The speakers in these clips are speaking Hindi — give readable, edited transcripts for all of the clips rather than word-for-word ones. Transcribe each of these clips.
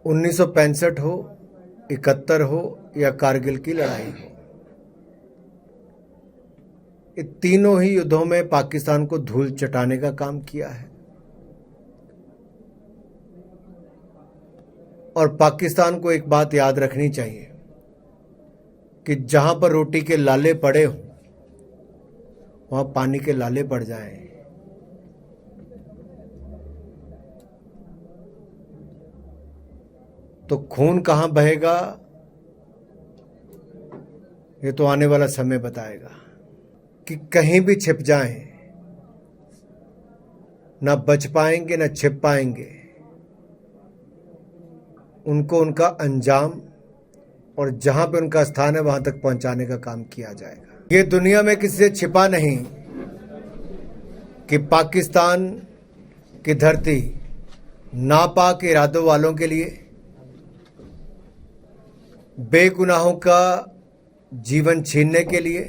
1965 हो, 71 हो या कारगिल की लड़ाई हो, ये तीनों ही युद्धों में पाकिस्तान को धूल चटाने का काम किया है। और पाकिस्तान को एक बात याद रखनी चाहिए कि जहां पर रोटी के लाले पड़े हों वहां पानी के लाले पड़ जाएं। तो खून कहां बहेगा ये तो आने वाला समय बताएगा। कि कहीं भी छिप जाएं, ना बच पाएंगे ना छिप पाएंगे। उनको उनका अंजाम और जहां पे उनका स्थान है वहां तक पहुंचाने का काम किया जाएगा। ये दुनिया में किसी से छिपा नहीं कि पाकिस्तान की धरती नापाक इरादों वालों के लिए, बेगुनाहों का जीवन छीनने के लिए,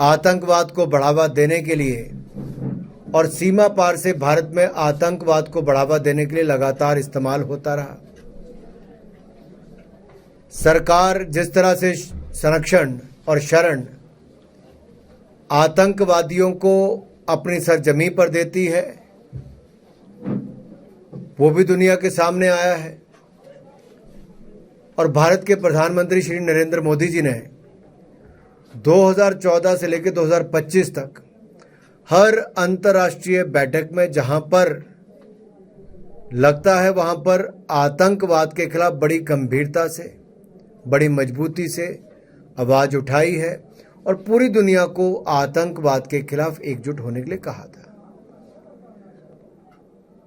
आतंकवाद को बढ़ावा देने के लिए और सीमा पार से भारत में आतंकवाद को बढ़ावा देने के लिए लगातार इस्तेमाल होता रहा। सरकार जिस तरह से संरक्षण और शरण आतंकवादियों को अपनी सरजमी पर देती है वो भी दुनिया के सामने आया है। और भारत के प्रधानमंत्री श्री नरेंद्र मोदी जी ने 2014 से लेकर 2025 तक हर अंतर्राष्ट्रीय बैठक में जहां पर लगता है वहां पर आतंकवाद के खिलाफ बड़ी गंभीरता से, बड़ी मजबूती से आवाज उठाई है और पूरी दुनिया को आतंकवाद के खिलाफ एकजुट होने के लिए कहा था।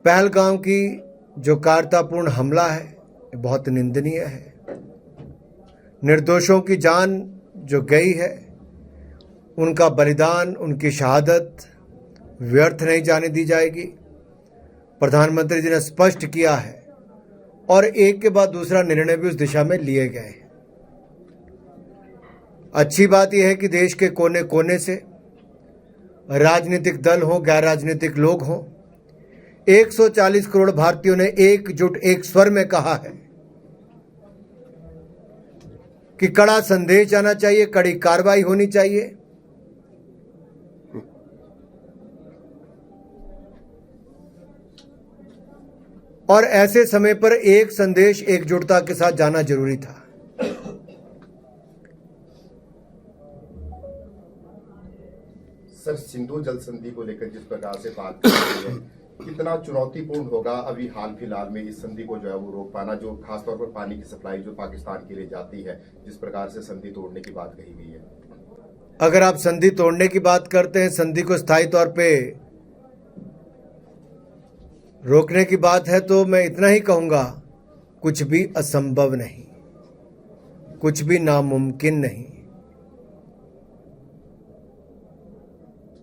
पहलगाम की जो कायरतापूर्ण हमला है ये बहुत निंदनीय है। निर्दोषों की जान जो गई है उनका बलिदान, उनकी शहादत व्यर्थ नहीं जाने दी जाएगी। प्रधानमंत्री जी ने स्पष्ट किया है और एक के बाद दूसरा निर्णय भी उस दिशा में लिए गए हैं। अच्छी बात यह है कि देश के कोने कोने से राजनीतिक दल हो, गैर राजनीतिक लोग हों, 140 करोड़ भारतीयों ने एकजुट एक स्वर में कहा है कि कड़ा संदेश जाना चाहिए, कड़ी कार्रवाई होनी चाहिए। और ऐसे समय पर एक संदेश एकजुटता के साथ जाना जरूरी था। सर, सिंधु जल संधि को लेकर जिस प्रकार से बात कर रही है, कितना चुनौतीपूर्ण होगा अभी हाल फिलहाल में इस संधि को जो है वो रोक पाना, जो खासतौर पर पानी की सप्लाई जो पाकिस्तान के लिए जाती है, जिस प्रकार से संधि तोड़ने की बात कही गई है। अगर आप संधि तोड़ने की बात करते हैं, संधि को स्थायी तौर पे रोकने की बात है, तो मैं इतना ही कहूंगा, कुछ भी असंभव नहीं, कुछ भी नामुमकिन नहीं।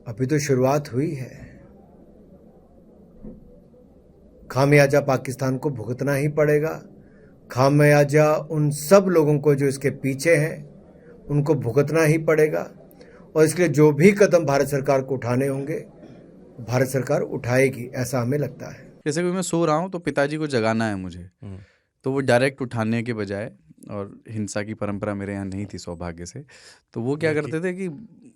अभी तो शुरुआत हुई है। खामियाजा पाकिस्तान को भुगतना ही पड़ेगा। खामियाजा उन सब लोगों को जो इसके पीछे हैं उनको भुगतना ही पड़ेगा। और इसके लिए जो भी कदम भारत सरकार को उठाने होंगे भारत सरकार उठाएगी, ऐसा हमें लगता है। जैसे कि मैं सो रहा हूँ तो पिताजी को जगाना है मुझे, तो वो डायरेक्ट उठाने के बजाय, और हिंसा की परंपरा मेरे यहाँ नहीं थी सौभाग्य से, तो वो क्या करते थे कि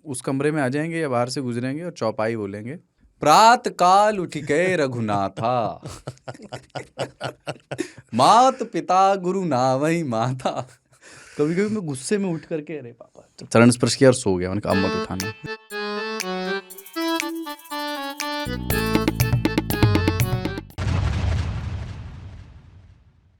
उस कमरे में आ जाएंगे या बाहर से गुजरेंगे और चौपाई बोलेंगे, प्रात काल उठ के रघुनाथा मात पिता गुरु नावई माता। कभी कभी मैं गुस्से में उठ करके अरे पापा चरण स्पर्श किया और सो गया। मैंने कहा अब मत उठाना।